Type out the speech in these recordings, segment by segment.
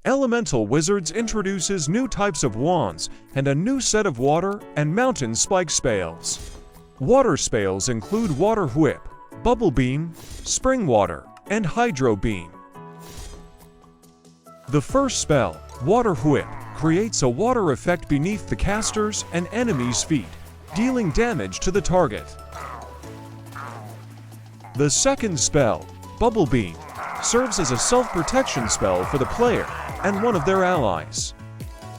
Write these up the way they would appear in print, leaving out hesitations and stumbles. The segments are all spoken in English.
Elemental Wizards introduces new types of wands and a new set of water and mountain spike spells. Water spells include Water Whip, Bubble Beam, Spring Water, and Hydro Beam. The first spell, Water Whip, creates a water effect beneath the caster's and enemy's feet, dealing damage to the target. The second spell, Bubble Beam, serves as a self-protection spell for the player and one of their allies.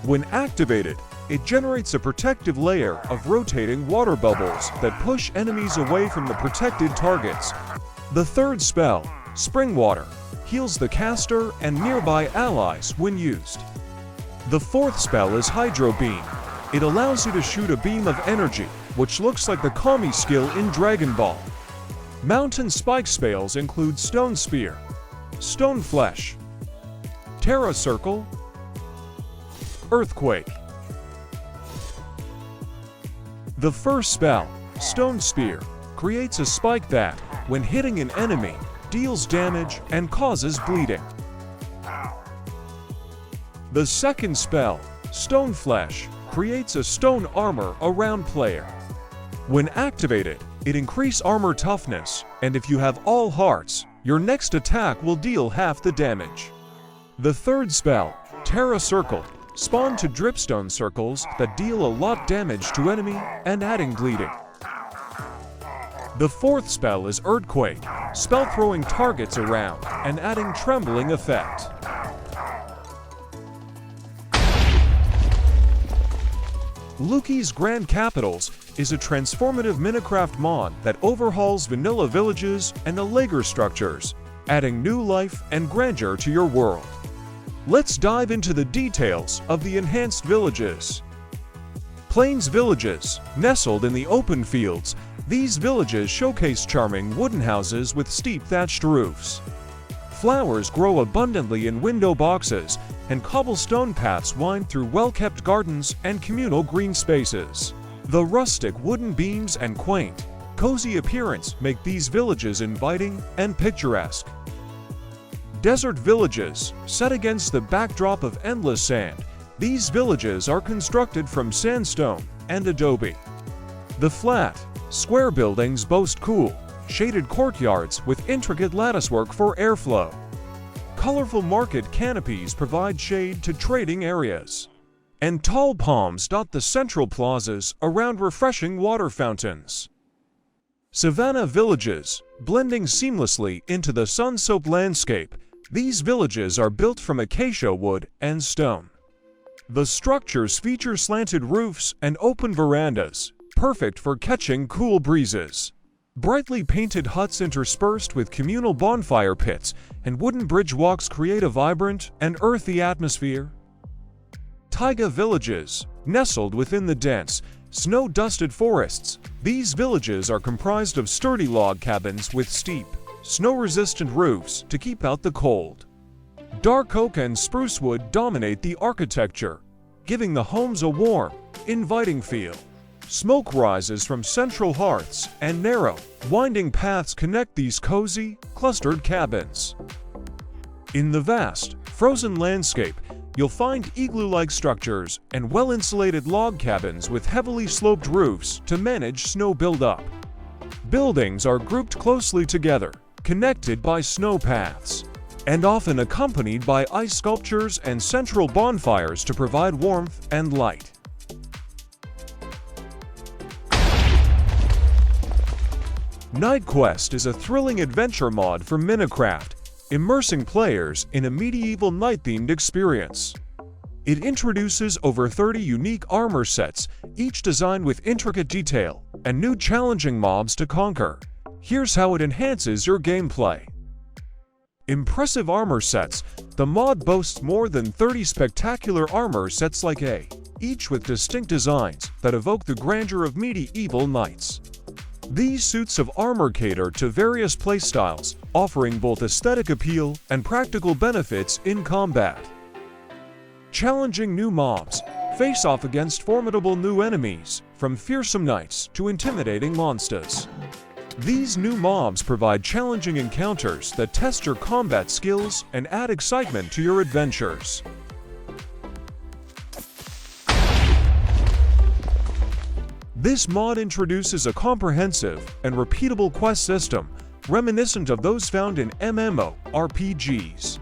When activated, it generates a protective layer of rotating water bubbles that push enemies away from the protected targets. The third spell, Spring Water, heals the caster and nearby allies when used. The fourth spell is Hydro Beam. It allows you to shoot a beam of energy, which looks like the Kami skill in Dragon Ball. Mountain spike spells include Stone Spear, Stone Flesh, Terra Circle, Earthquake. The first spell, Stone Spear, creates a spike that, when hitting an enemy, deals damage and causes bleeding. The second spell, Stone Flesh, creates a stone armor around player. When activated, it increases armor toughness, and if you have all hearts, your next attack will deal half the damage. The third spell, Terra Circle, spawn to dripstone circles that deal a lot damage to enemy and adding bleeding. The fourth spell is Earthquake, spell throwing targets around and adding trembling effect. Luki's Grand Capitals is a transformative Minecraft mod that overhauls vanilla villages and Lager structures, adding new life and grandeur to your world. Let's dive into the details of the enhanced villages. Plains villages, nestled in the open fields, these villages showcase charming wooden houses with steep thatched roofs. Flowers grow abundantly in window boxes, and cobblestone paths wind through well-kept gardens and communal green spaces. The rustic wooden beams and quaint, cozy appearance make these villages inviting and picturesque. Desert villages, set against the backdrop of endless sand, these villages are constructed from sandstone and adobe. The flat, square buildings boast cool, shaded courtyards with intricate latticework for airflow. Colorful market canopies provide shade to trading areas. And tall palms dot the central plazas around refreshing water fountains. Savanna villages, blending seamlessly into the sun-soaked landscape, these villages are built from acacia wood and stone. The structures feature slanted roofs and open verandas, perfect for catching cool breezes. Brightly painted huts interspersed with communal bonfire pits and wooden bridge walks create a vibrant and earthy atmosphere. Taiga villages, nestled within the dense, snow-dusted forests, these villages are comprised of sturdy log cabins with steep, snow-resistant roofs to keep out the cold. Dark oak and spruce wood dominate the architecture, giving the homes a warm, inviting feel. Smoke rises from central hearths, and narrow, winding paths connect these cozy, clustered cabins. In the vast, frozen landscape, you'll find igloo-like structures and well-insulated log cabins with heavily sloped roofs to manage snow buildup. Buildings are grouped closely together, connected by snow paths, and often accompanied by ice sculptures and central bonfires to provide warmth and light. Night Quest is a thrilling adventure mod for Minecraft, immersing players in a medieval night-themed experience. It introduces over 30 unique armor sets, each designed with intricate detail, and new challenging mobs to conquer. Here's how it enhances your gameplay. Impressive armor sets. The mod boasts more than 30 spectacular armor sets like A, each with distinct designs that evoke the grandeur of medieval knights. These suits of armor cater to various playstyles, offering both aesthetic appeal and practical benefits in combat. Challenging new mobs. Face off against formidable new enemies, from fearsome knights to intimidating monsters. These new mobs provide challenging encounters that test your combat skills and add excitement to your adventures. This mod introduces a comprehensive and repeatable quest system reminiscent of those found in MMORPGs.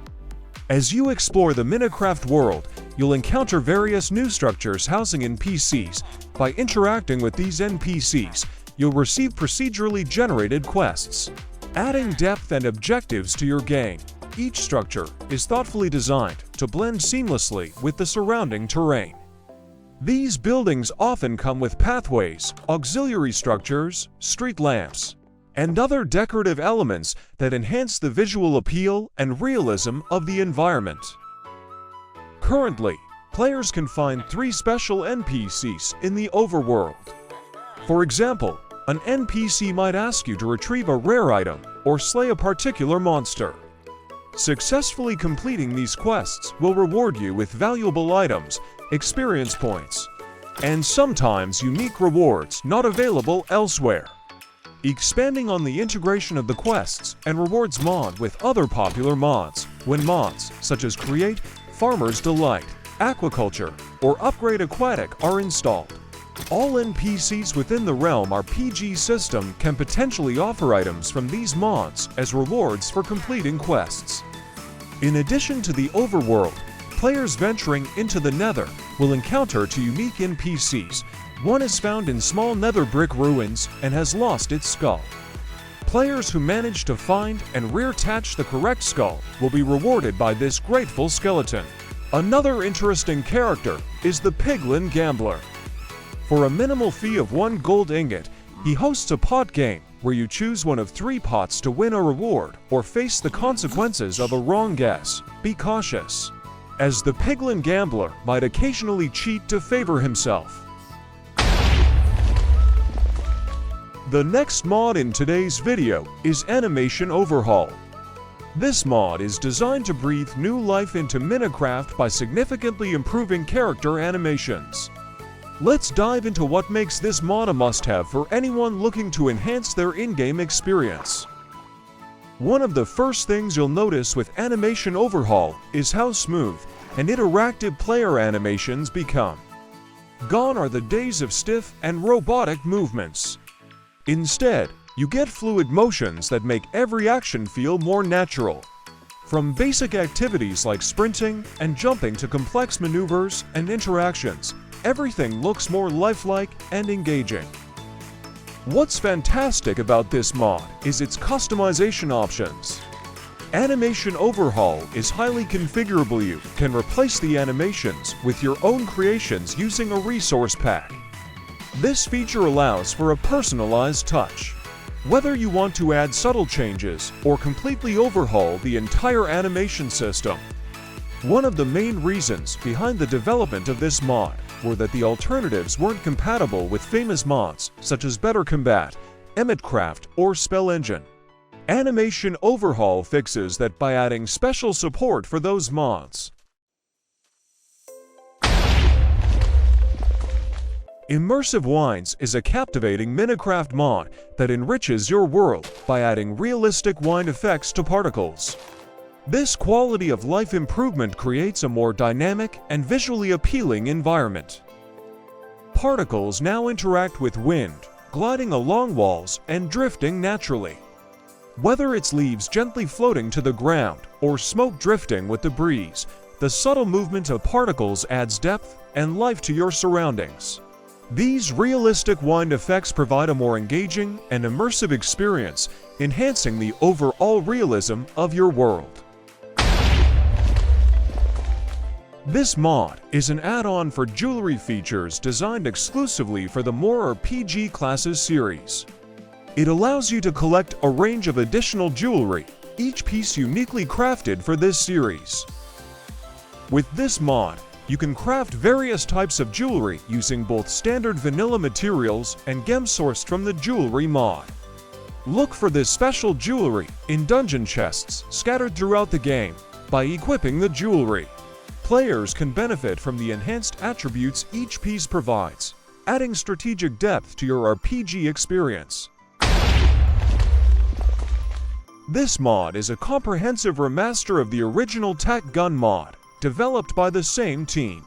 As you explore the Minecraft world, you'll encounter various new structures housing NPCs. By interacting with these NPCs, you'll receive procedurally generated quests, adding depth and objectives to your game. Each structure is thoughtfully designed to blend seamlessly with the surrounding terrain. These buildings often come with pathways, auxiliary structures, street lamps, and other decorative elements that enhance the visual appeal and realism of the environment. Currently, players can find 3 special NPCs in the overworld. For example, an NPC might ask you to retrieve a rare item or slay a particular monster. Successfully completing these quests will reward you with valuable items, experience points, and sometimes unique rewards not available elsewhere. Expanding on the integration of the quests and rewards mod with other popular mods, when mods such as Create, Farmer's Delight, Aquaculture, or Upgrade Aquatic are installed, all NPCs within the Realm RPG system can potentially offer items from these mods as rewards for completing quests. In addition to the overworld, players venturing into the Nether will encounter 2 unique NPCs. One is found in small nether brick ruins and has lost its skull. Players who manage to find and reattach the correct skull will be rewarded by this grateful skeleton. Another interesting character is the Piglin Gambler. For a minimal fee of 1 gold ingot, he hosts a pot game where you choose one of 3 pots to win a reward or face the consequences of a wrong guess. Be cautious, as the Piglin Gambler might occasionally cheat to favor himself. The next mod in today's video is Animation Overhaul. This mod is designed to breathe new life into Minecraft by significantly improving character animations. Let's dive into what makes this mod a must-have for anyone looking to enhance their in-game experience. One of the first things you'll notice with Animation Overhaul is how smooth and interactive player animations become. Gone are the days of stiff and robotic movements. Instead, you get fluid motions that make every action feel more natural. From basic activities like sprinting and jumping to complex maneuvers and interactions, everything looks more lifelike and engaging. What's fantastic about this mod is its customization options. Animation Overhaul is highly configurable. You can replace the animations with your own creations using a resource pack. This feature allows for a personalized touch. Whether you want to add subtle changes or completely overhaul the entire animation system. One of the main reasons behind the development of this mod were that the alternatives weren't compatible with famous mods such as Better Combat, Emmetcraft, or Spell Engine. Animation Overhaul fixes that by adding special support for those mods. Immersive Wines is a captivating Minecraft mod that enriches your world by adding realistic wine effects to particles. This quality of life improvement creates a more dynamic and visually appealing environment. Particles now interact with wind, gliding along walls and drifting naturally. Whether it's leaves gently floating to the ground or smoke drifting with the breeze, the subtle movement of particles adds depth and life to your surroundings. These realistic wind effects provide a more engaging and immersive experience, enhancing the overall realism of your world. This mod is an add-on for jewelry features designed exclusively for the More RPG Classes series. It allows you to collect a range of additional jewelry, each piece uniquely crafted for this series. With this mod, you can craft various types of jewelry using both standard vanilla materials and gems sourced from the jewelry mod. Look for this special jewelry in dungeon chests scattered throughout the game by equipping the jewelry. Players can benefit from the enhanced attributes each piece provides, adding strategic depth to your RPG experience. This mod is a comprehensive remaster of the original Tac Gun mod, developed by the same team.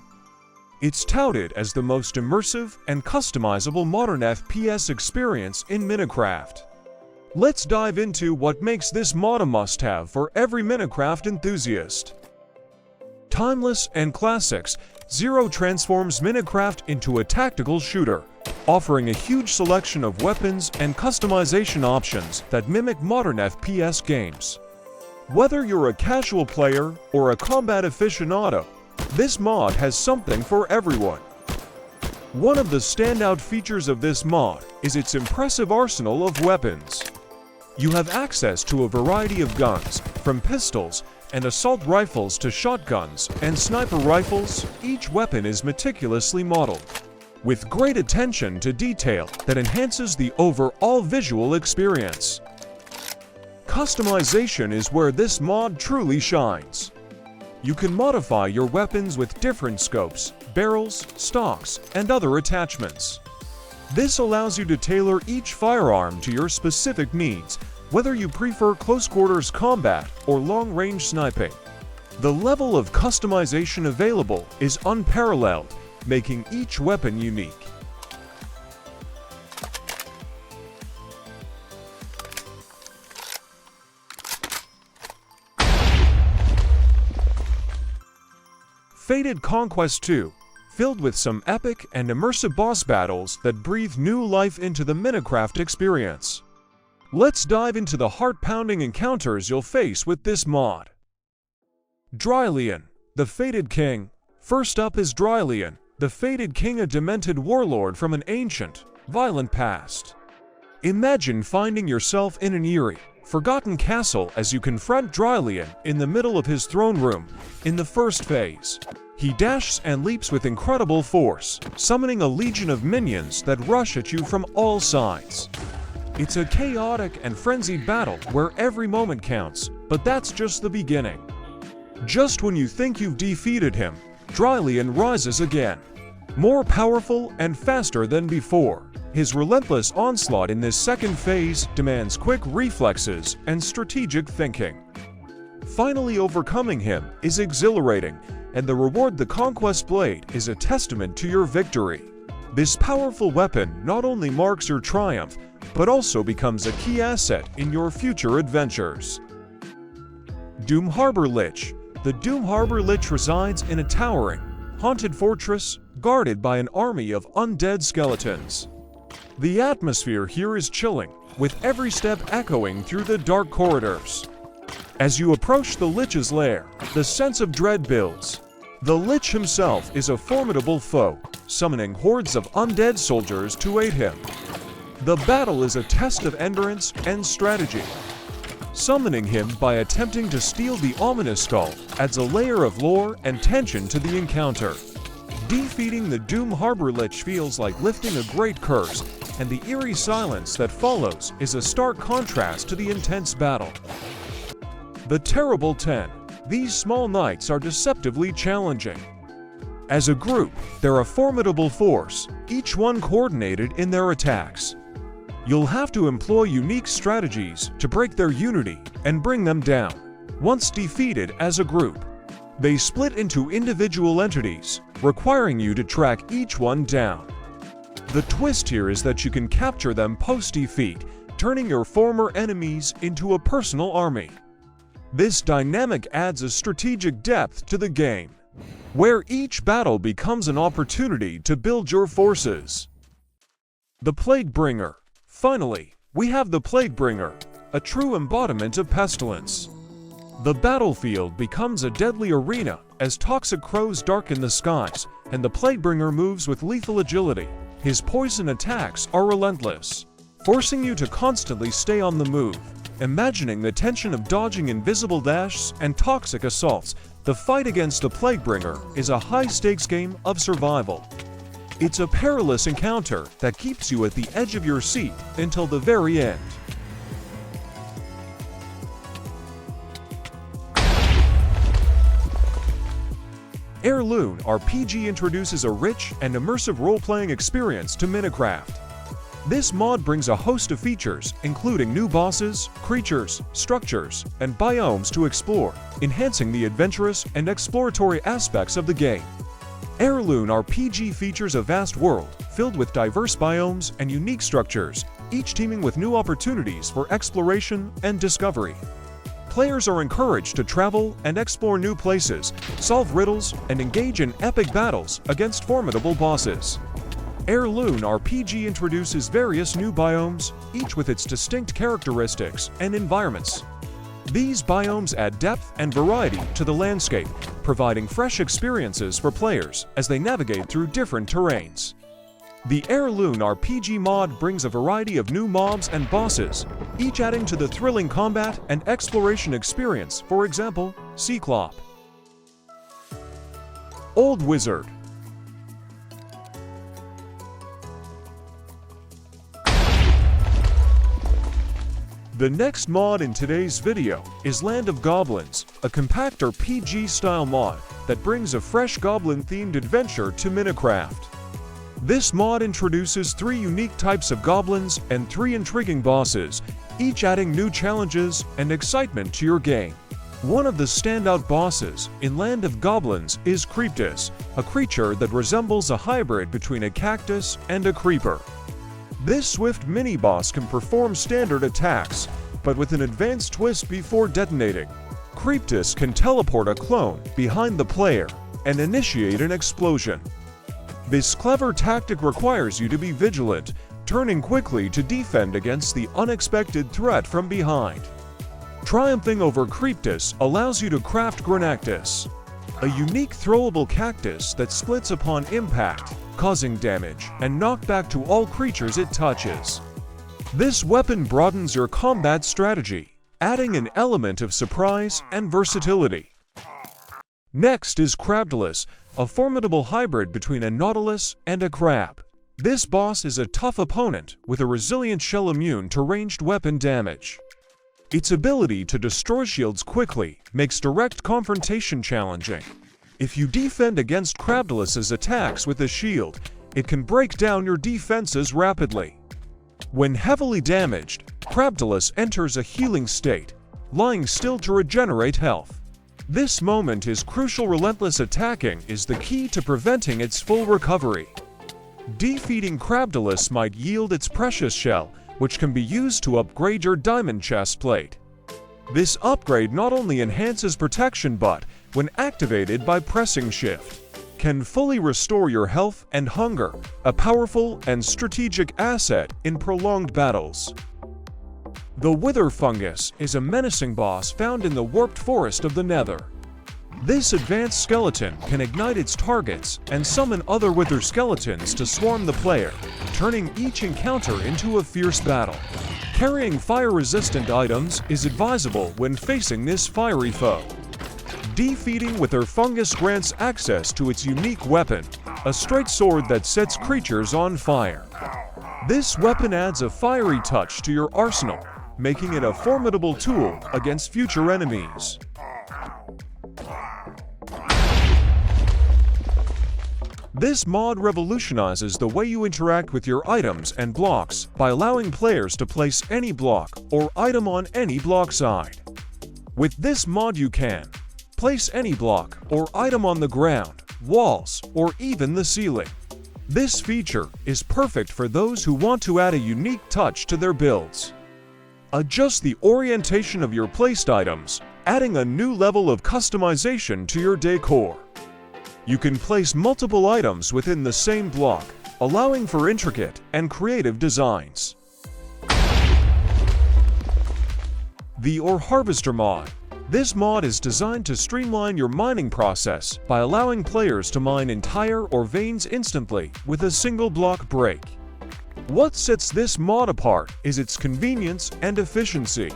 It's touted as the most immersive and customizable modern FPS experience in Minecraft. Let's dive into what makes this mod a must-have for every Minecraft enthusiast. Timeless and classics, Zero transforms Minecraft into a tactical shooter, offering a huge selection of weapons and customization options that mimic modern FPS games. Whether you're a casual player or a combat aficionado, this mod has something for everyone. One of the standout features of this mod is its impressive arsenal of weapons. You have access to a variety of guns, from pistols and assault rifles to shotguns and sniper rifles. Each weapon is meticulously modeled, with great attention to detail that enhances the overall visual experience. Customization is where this mod truly shines. You can modify your weapons with different scopes, barrels, stocks, and other attachments. This allows you to tailor each firearm to your specific needs, whether you prefer close-quarters combat or long-range sniping. The level of customization available is unparalleled, making each weapon unique. Fated Conquest 2, filled with some epic and immersive boss battles that breathe new life into the Minecraft experience. Let's dive into the heart-pounding encounters you'll face with this mod. Dryllian, the Fated King. First up is Dryllian, the Fated King, a demented warlord from an ancient, violent past. Imagine finding yourself in an eerie, forgotten castle as you confront Dryllian in the middle of his throne room. In the first phase, he dashes and leaps with incredible force, summoning a legion of minions that rush at you from all sides. It's a chaotic and frenzied battle where every moment counts, but that's just the beginning. Just when you think you've defeated him, Dryllian rises again, more powerful and faster than before. His relentless onslaught in this second phase demands quick reflexes and strategic thinking. Finally overcoming him is exhilarating, and the reward, the Conquest Blade, is a testament to your victory. This powerful weapon not only marks your triumph, but also becomes a key asset in your future adventures. Doom Harbor Lich. The Doom Harbor Lich resides in a towering, haunted fortress guarded by an army of undead skeletons. The atmosphere here is chilling, with every step echoing through the dark corridors. As you approach the Lich's lair, the sense of dread builds. The Lich himself is a formidable foe, summoning hordes of undead soldiers to aid him. The battle is a test of endurance and strategy. Summoning him by attempting to steal the ominous skull adds a layer of lore and tension to the encounter. Defeating the Doom Harbor Lich feels like lifting a great curse, and the eerie silence that follows is a stark contrast to the intense battle. The Terrible 10. These small knights are deceptively challenging. As a group, they're a formidable force, each one coordinated in their attacks. You'll have to employ unique strategies to break their unity and bring them down. Once defeated as a group, they split into individual entities, requiring you to track each one down. The twist here is that you can capture them post-defeat, turning your former enemies into a personal army. This dynamic adds a strategic depth to the game, where each battle becomes an opportunity to build your forces. The Plaguebringer. Finally, we have the Plaguebringer, a true embodiment of pestilence. The battlefield becomes a deadly arena as toxic crows darken the skies, and the Plaguebringer moves with lethal agility. His poison attacks are relentless, forcing you to constantly stay on the move. Imagining the tension of dodging invisible dashes and toxic assaults, the fight against the Plaguebringer is a high-stakes game of survival. It's a perilous encounter that keeps you at the edge of your seat until the very end. Aerlune RPG introduces a rich and immersive role-playing experience to Minecraft. This mod brings a host of features, including new bosses, creatures, structures, and biomes to explore, enhancing the adventurous and exploratory aspects of the game. Aerlune RPG features a vast world filled with diverse biomes and unique structures, each teeming with new opportunities for exploration and discovery. Players are encouraged to travel and explore new places, solve riddles, and engage in epic battles against formidable bosses. Aerlune RPG introduces various new biomes, each with its distinct characteristics and environments. These biomes add depth and variety to the landscape, providing fresh experiences for players as they navigate through different terrains. The Aerlune RPG mod brings a variety of new mobs and bosses, each adding to the thrilling combat and exploration experience, for example, Cyclop. Old Wizard. The next mod in today's video is Land of Goblins, a compact RPG-style mod that brings a fresh goblin-themed adventure to Minecraft. This mod introduces 3 unique types of goblins and 3 intriguing bosses, each adding new challenges and excitement to your game. One of the standout bosses in Land of Goblins is Creeptus, a creature that resembles a hybrid between a cactus and a creeper. This swift mini-boss can perform standard attacks, but with an advanced twist before detonating. Creeptus can teleport a clone behind the player and initiate an explosion. This clever tactic requires you to be vigilant, turning quickly to defend against the unexpected threat from behind. Triumphing over Creeptus allows you to craft Granactus, a unique throwable cactus that splits upon impact, causing damage and knockback to all creatures it touches. This weapon broadens your combat strategy, adding an element of surprise and versatility. Next is Crabdalus, a formidable hybrid between a nautilus and a crab. This boss is a tough opponent with a resilient shell immune to ranged weapon damage. Its ability to destroy shields quickly makes direct confrontation challenging. If you defend against Crabdalus's attacks with a shield, it can break down your defenses rapidly. When heavily damaged, Crabdalus enters a healing state, lying still to regenerate health. This moment is crucial. Relentless attacking is the key to preventing its full recovery. Defeating Crabdalus might yield its precious shell, which can be used to upgrade your diamond chestplate. This upgrade not only enhances protection but, when activated by pressing shift, can fully restore your health and hunger, a powerful and strategic asset in prolonged battles. The Wither Fungus is a menacing boss found in the warped forest of the Nether. This advanced skeleton can ignite its targets and summon other wither skeletons to swarm the player, turning each encounter into a fierce battle. Carrying fire-resistant items is advisable when facing this fiery foe. Defeating Wither Fungus grants access to its unique weapon, a straight sword that sets creatures on fire. This weapon adds a fiery touch to your arsenal, making it a formidable tool against future enemies. This mod revolutionizes the way you interact with your items and blocks by allowing players to place any block or item on any block side. With this mod you can place any block or item on the ground, walls, or even the ceiling. This feature is perfect for those who want to add a unique touch to their builds. Adjust the orientation of your placed items, adding a new level of customization to your decor. You can place multiple items within the same block, allowing for intricate and creative designs. The Ore Harvester mod. This mod is designed to streamline your mining process by allowing players to mine entire ore veins instantly with a single block break. What sets this mod apart is its convenience and efficiency,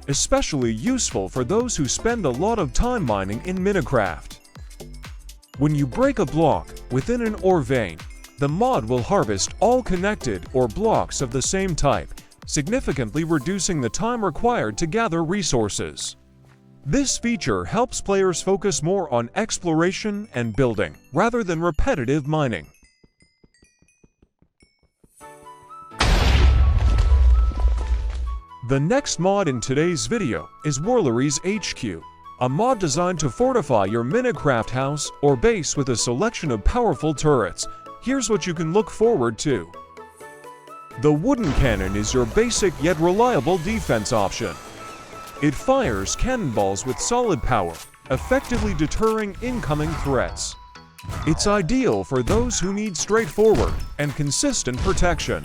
especially useful for those who spend a lot of time mining in Minecraft. When you break a block within an ore vein, the mod will harvest all connected ore blocks of the same type, significantly reducing the time required to gather resources. This feature helps players focus more on exploration and building, rather than repetitive mining. The next mod in today's video is WARLERY'S HQ. a mod designed to fortify your Minecraft house or base with a selection of powerful turrets. Here's what you can look forward to. The wooden cannon is your basic yet reliable defense option. It fires cannonballs with solid power, effectively deterring incoming threats. It's ideal for those who need straightforward and consistent protection.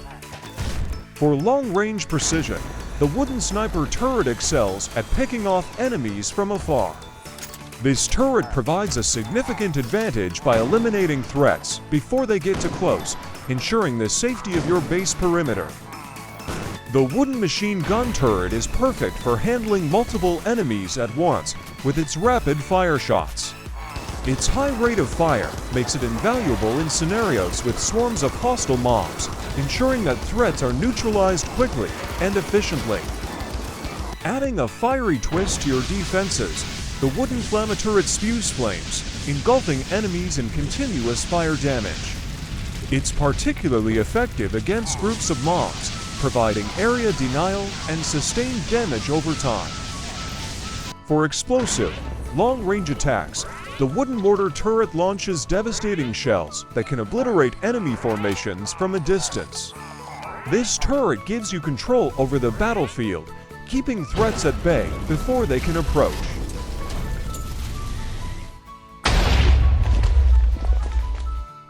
For long-range precision, the wooden sniper turret excels at picking off enemies from afar. This turret provides a significant advantage by eliminating threats before they get too close, ensuring the safety of your base perimeter. The wooden machine gun turret is perfect for handling multiple enemies at once with its rapid fire shots. Its high rate of fire makes it invaluable in scenarios with swarms of hostile mobs, ensuring that threats are neutralized quickly and efficiently. Adding a fiery twist to your defenses, the wooden flamma turret spews flames, engulfing enemies in continuous fire damage. It's particularly effective against groups of mobs, providing area denial and sustained damage over time. For explosive, long-range attacks, the wooden mortar turret launches devastating shells that can obliterate enemy formations from a distance. This turret gives you control over the battlefield, keeping threats at bay before they can approach.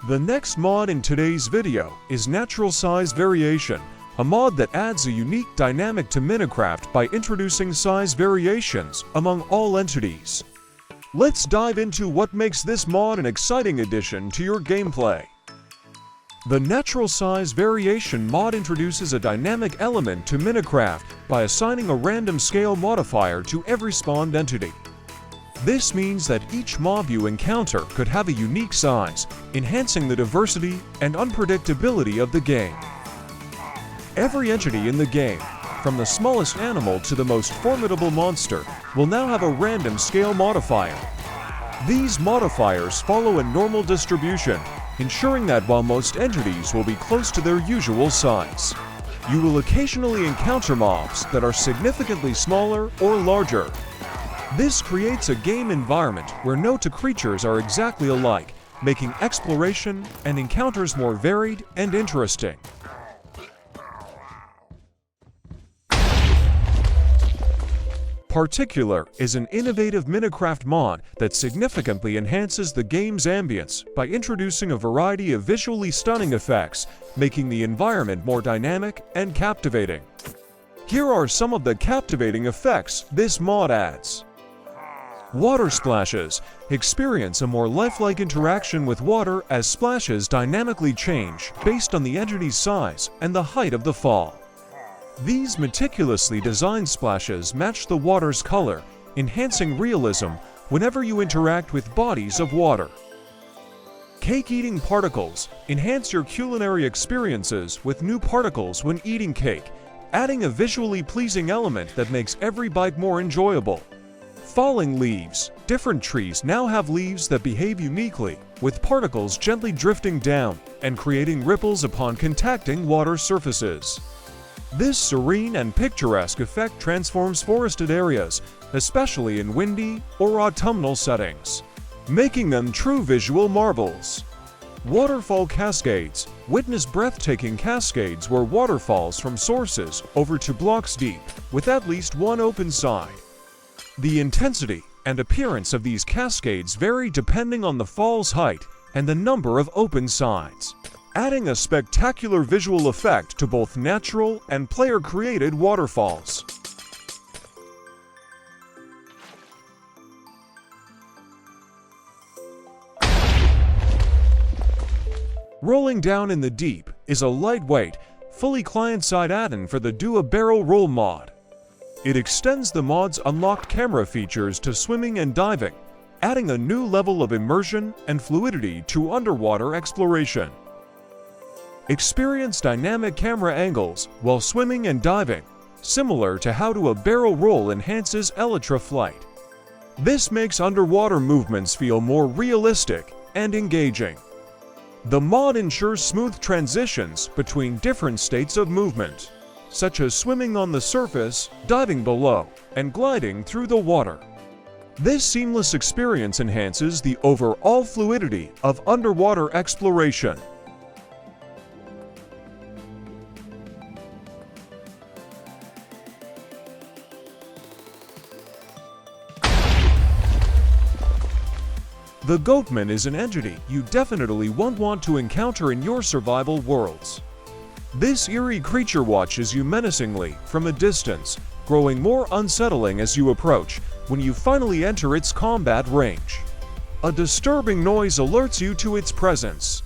The next mod in today's video is Natural Size Variation, a mod that adds a unique dynamic to Minecraft by introducing size variations among all entities. Let's dive into what makes this mod an exciting addition to your gameplay. The Natural Size Variation mod introduces a dynamic element to Minecraft by assigning a random scale modifier to every spawned entity. This means that each mob you encounter could have a unique size, enhancing the diversity and unpredictability of the game. Every entity in the game, from the smallest animal to the most formidable monster, will now have a random scale modifier. These modifiers follow a normal distribution, ensuring that while most entities will be close to their usual size, you will occasionally encounter mobs that are significantly smaller or larger. This creates a game environment where no two creatures are exactly alike, making exploration and encounters more varied and interesting. Particular is an innovative Minecraft mod that significantly enhances the game's ambience by introducing a variety of visually stunning effects, making the environment more dynamic and captivating. Here are some of the captivating effects this mod adds. Water splashes. Experience a more lifelike interaction with water as splashes dynamically change based on the entity's size and the height of the fall. These meticulously designed splashes match the water's color, enhancing realism whenever you interact with bodies of water. Cake-eating particles. Enhance your culinary experiences with new particles when eating cake, adding a visually pleasing element that makes every bite more enjoyable. Falling leaves. Different trees now have leaves that behave uniquely, with particles gently drifting down and creating ripples upon contacting water surfaces. This serene and picturesque effect transforms forested areas, especially in windy or autumnal settings, making them true visual marvels. Waterfall cascades. Witness breathtaking cascades where water falls from sources over 2 blocks deep, with at least one open side. The intensity and appearance of these cascades vary depending on the fall's height and the number of open sides, adding a spectacular visual effect to both natural and player-created waterfalls. Rolling Down in the Deep is a lightweight, fully client-side add-in for the Do a Barrel Roll mod. It extends the mod's unlocked camera features to swimming and diving, adding a new level of immersion and fluidity to underwater exploration. Experience dynamic camera angles while swimming and diving, similar to how Do a Barrel Roll enhances elytra flight. This makes underwater movements feel more realistic and engaging. The mod ensures smooth transitions between different states of movement, such as swimming on the surface, diving below, and gliding through the water. This seamless experience enhances the overall fluidity of underwater exploration. The GoatMan is an entity you definitely won't want to encounter in your survival worlds. This eerie creature watches you menacingly from a distance, growing more unsettling as you approach when you finally enter its combat range. A disturbing noise alerts you to its presence.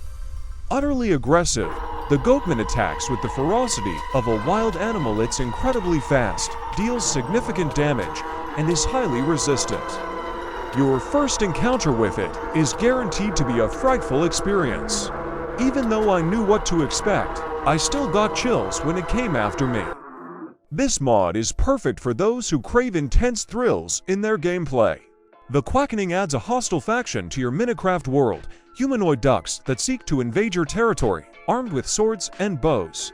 Utterly aggressive, the GoatMan attacks with the ferocity of a wild animal. It's incredibly fast, deals significant damage, and is highly resistant. Your first encounter with it is guaranteed to be a frightful experience. Even though I knew what to expect, I still got chills when it came after me. This mod is perfect for those who crave intense thrills in their gameplay. The Quackening adds a hostile faction to your Minecraft world, humanoid ducks that seek to invade your territory, armed with swords and bows.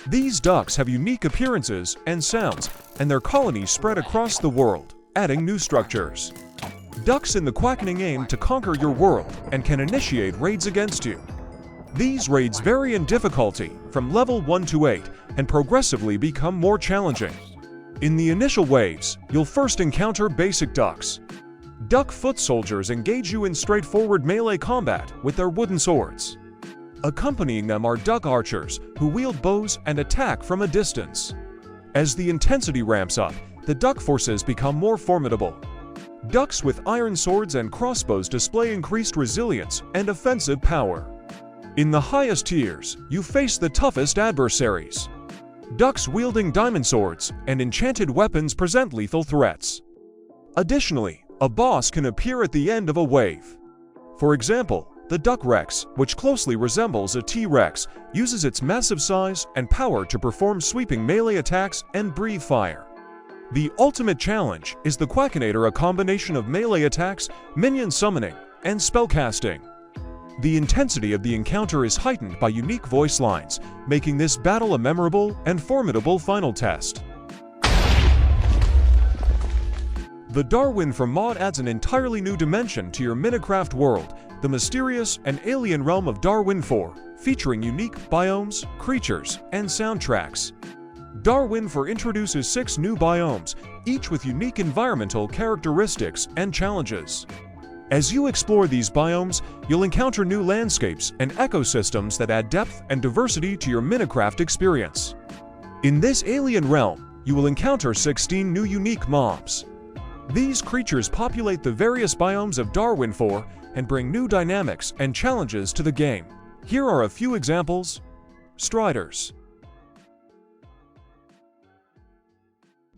These ducks have unique appearances and sounds, and their colonies spread across the world, adding new structures. Ducks in the Quackening aim to conquer your world and can initiate raids against you. These raids vary in difficulty from level 1 to 8 and progressively become more challenging. In the initial waves, you'll first encounter basic ducks. Duck foot soldiers engage you in straightforward melee combat with their wooden swords. Accompanying them are duck archers who wield bows and attack from a distance. As the intensity ramps up, the duck forces become more formidable. Ducks with iron swords and crossbows display increased resilience and offensive power. In the highest tiers, you face the toughest adversaries. Ducks wielding diamond swords and enchanted weapons present lethal threats. Additionally, a boss can appear at the end of a wave. For example, the Duck Rex, which closely resembles a T-Rex, uses its massive size and power to perform sweeping melee attacks and breathe fire. The ultimate challenge is the Quackinator, a combination of melee attacks, minion summoning, and spellcasting. The intensity of the encounter is heightened by unique voice lines, making this battle a memorable and formidable final test. The Darwin IV mod adds an entirely new dimension to your Minecraft world, the mysterious and alien realm of Darwin IV, featuring unique biomes, creatures, and soundtracks. Darwin IV introduces 6 new biomes, each with unique environmental characteristics and challenges. As you explore these biomes, you'll encounter new landscapes and ecosystems that add depth and diversity to your Minecraft experience. In this alien realm, you will encounter 16 new unique mobs. These creatures populate the various biomes of Darwin IV and bring new dynamics and challenges to the game. Here are a few examples. Striders.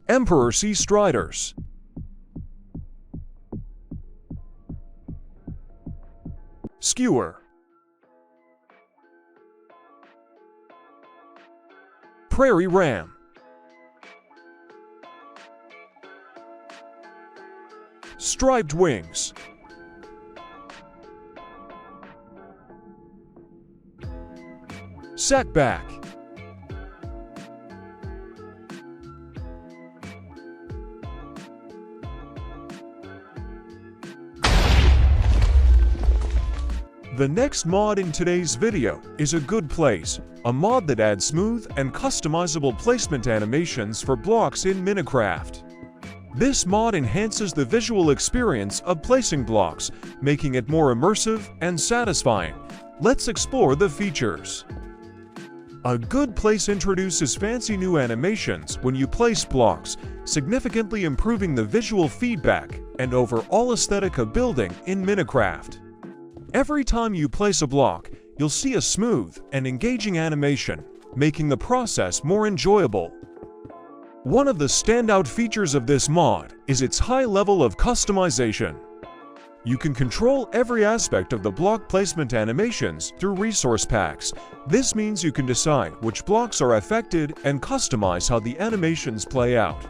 Emperor Sea Striders. Skewer. Prairie Ram. Striped Wings. Setback. The next mod in today's video is a Good Place, a mod that adds smooth and customizable placement animations for blocks in Minecraft. This mod enhances the visual experience of placing blocks, making it more immersive and satisfying. Let's explore the features. A Good Place introduces fancy new animations when you place blocks, significantly improving the visual feedback and overall aesthetic of building in Minecraft. Every time you place a block, you'll see a smooth and engaging animation, making the process more enjoyable. One of the standout features of this mod is its high level of customization. You can control every aspect of the block placement animations through resource packs. This means you can decide which blocks are affected and customize how the animations play out.